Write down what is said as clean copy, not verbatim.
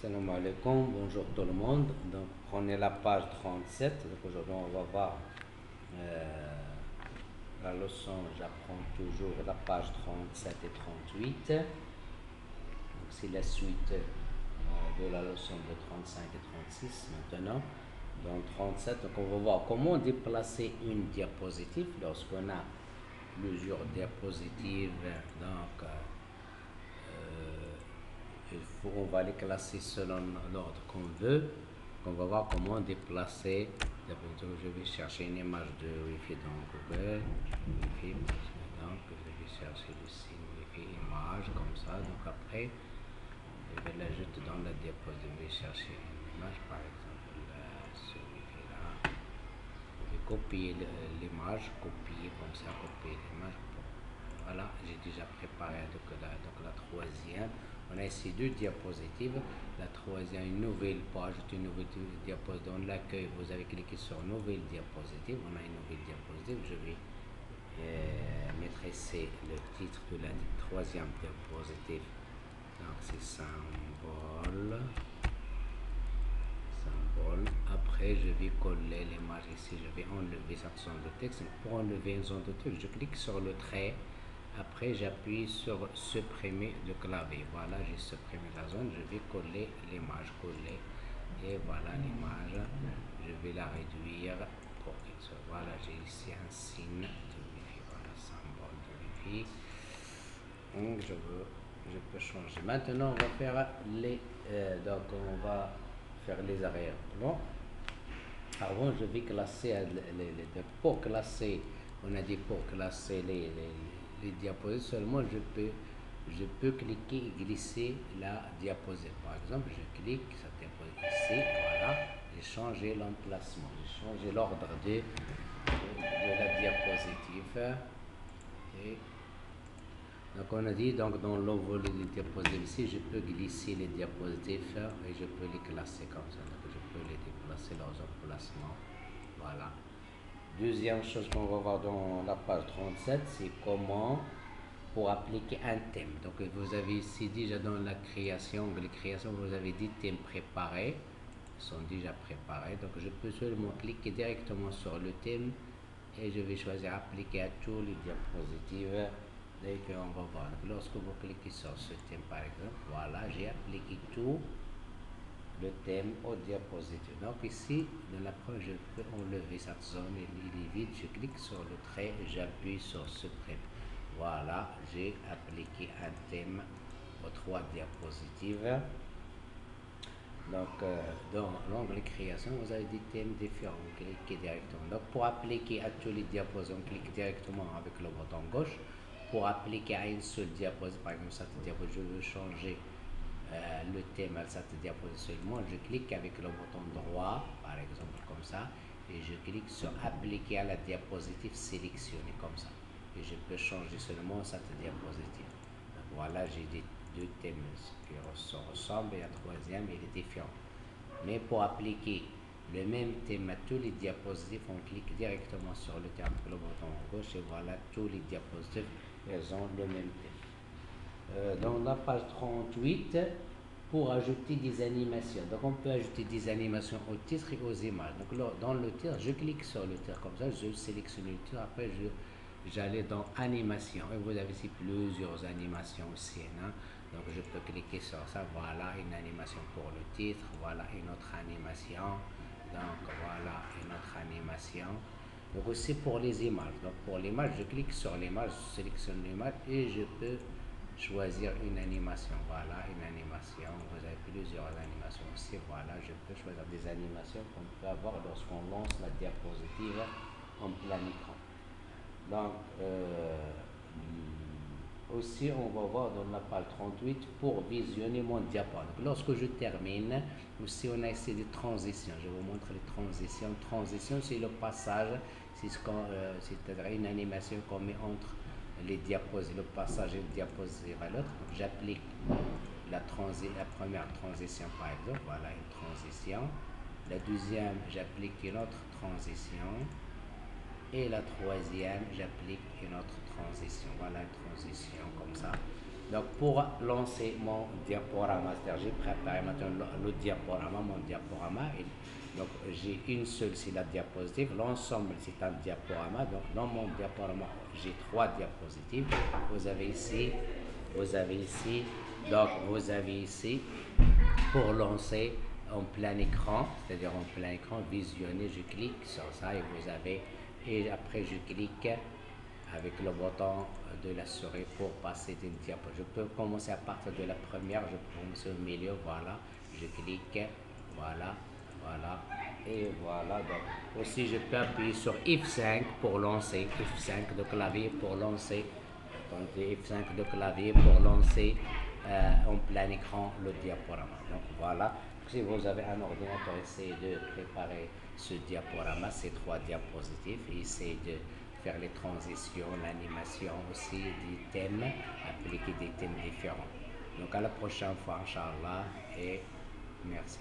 Salam alaikum, bonjour tout le monde. Donc, prenez la page 37. Donc, aujourd'hui, on va voir la leçon. J'apprends toujours la page 37 et 38. Donc, c'est la suite de la leçon de 35 et 36 maintenant. Dans 37, donc on va voir comment déplacer une diapositive lorsqu'on a plusieurs diapositives. Donc, on va les classer selon l'ordre qu'on veut. On va voir comment déplacer. Je vais chercher une image de Wi-Fi dans Google. Wi-Fi, donc je vais chercher le signe Wi-Fi image comme ça. Donc après, je vais l'ajouter dans la diapositive. Je vais chercher une image, par exemple, ce Wi-Fi là. Je vais copier l'image, copier comme ça, copier l'image. Voilà, j'ai déjà préparé donc la troisième. On a ici deux diapositives. La troisième, une nouvelle page, une nouvelle diapositive. Dans l'accueil, vous avez cliqué sur nouvelle diapositive. On a une nouvelle diapositive. Je vais mettre ici le titre de la troisième diapositive. Donc c'est symbole. Après, je vais coller l'image ici. Je vais enlever cette zone de texte. Pour enlever une zone de texte, je clique sur le trait. Après, j'appuie sur supprimer le clavier. Voilà, j'ai supprimé la zone. Je vais coller l'image. Coller. Et voilà l'image. Je vais la réduire pour qu'elle soit. Voilà, j'ai ici un signe de Wi-Fi. Voilà, symbole de Wi-Fi. Donc, je peux changer. Maintenant, on va faire donc, on va faire les arrière-plans. Avant, je vais classer pour classer. On a dit pour classer les diapositives seulement, je peux cliquer et glisser la diapositive. Par exemple, je clique cette diapositive ici, voilà, j'ai changé l'emplacement, j'ai changé l'ordre de la diapositive. Et donc on a dit, donc dans l'envol des diapositives ici, je peux glisser les diapositives et je peux les classer comme ça. Donc je peux les déplacer leurs emplacements. Voilà. Deuxième chose qu'on va voir dans la page 37, c'est comment pour appliquer un thème. Donc vous avez ici déjà dans la création, vous avez des thèmes préparés, ils sont déjà préparés. Donc je peux seulement cliquer directement sur le thème et je vais choisir appliquer à tous les diapositives. Et qu'on va voir. Donc, lorsque vous cliquez sur ce thème par exemple, voilà, j'ai appliqué tout le thème au diapositive. Donc ici, dans la première, je peux enlever cette zone, il est vide, je clique sur le trait et j'appuie sur supprimer. Voilà, j'ai appliqué un thème aux trois diapositives. Donc, dans l'onglet création, vous avez des thèmes différents. Vous cliquez directement. Donc, pour appliquer à tous les diapositives, on clique directement avec le bouton gauche. Pour appliquer à une seule diapositive, par exemple, cette diapositive, je veux changer le thème à cette diapositive seulement. Je clique avec le bouton droit, par exemple, comme ça. Et je clique sur appliquer à la diapositive sélectionnée, comme ça. Et je peux changer seulement cette diapositive. Donc, voilà, j'ai deux thèmes qui se ressemblent et la troisième il est différent. Mais pour appliquer le même thème à tous les diapositives, on clique directement sur le thème avec le bouton gauche et voilà, tous les diapositives, elles ont le même thème. Dans la page 38, pour ajouter des animations. Donc on peut ajouter des animations au titre et aux images. Donc là, dans le titre, je clique sur le titre comme ça, je sélectionne le titre, après j'allais dans animation et vous avez ici plusieurs animations aussi. Hein? Donc je peux cliquer sur ça, voilà une animation pour le titre, voilà une autre animation, donc voilà une autre animation. Donc aussi pour les images, donc pour l'image, je clique sur l'image, je sélectionne l'image et je peux choisir une animation, voilà une animation, vous avez plusieurs animations aussi, voilà je peux choisir des animations qu'on peut avoir lorsqu'on lance la diapositive en plein écran. Donc, aussi, on va voir dans la page 38 pour visionner mon diapo. Donc, lorsque je termine, aussi on a ici des transitions. Je vous montre les transitions. Transition, c'est le passage, c'est-à-dire une animation qu'on met entre les diapositives, le passage d'une diapositive à l'autre. J'applique la première transition par exemple, voilà une transition. La deuxième, j'applique une autre transition. Et la troisième, j'applique une autre transition. Voilà une transition comme ça. Donc pour lancer mon diaporama, c'est-à-dire j'ai préparé maintenant le diaporama, mon diaporama. Donc j'ai une seule, c'est la diapositive. L'ensemble, c'est un diaporama. Donc dans mon diaporama, j'ai 3 diapositives. Vous avez ici, vous avez ici, donc vous avez ici, pour lancer en plein écran, c'est-à-dire en plein écran, visionner, je clique sur ça et vous avez, et après je clique avec le bouton de la souris pour passer d'une diapo. Je peux commencer à partir de la première, je peux commencer au milieu, voilà, je clique, voilà, voilà, et voilà. Donc aussi je peux appuyer sur F5 pour lancer, F5 de clavier pour lancer, attendez, F5 de clavier pour lancer en plein écran le diaporama. Donc voilà, si vous avez un ordinateur, essayez de préparer ce diaporama, ces 3 diapositives, et essayez de faire les transitions, l'animation aussi des thèmes, appliquer des thèmes différents. Donc à la prochaine fois, Inch'Allah, et merci.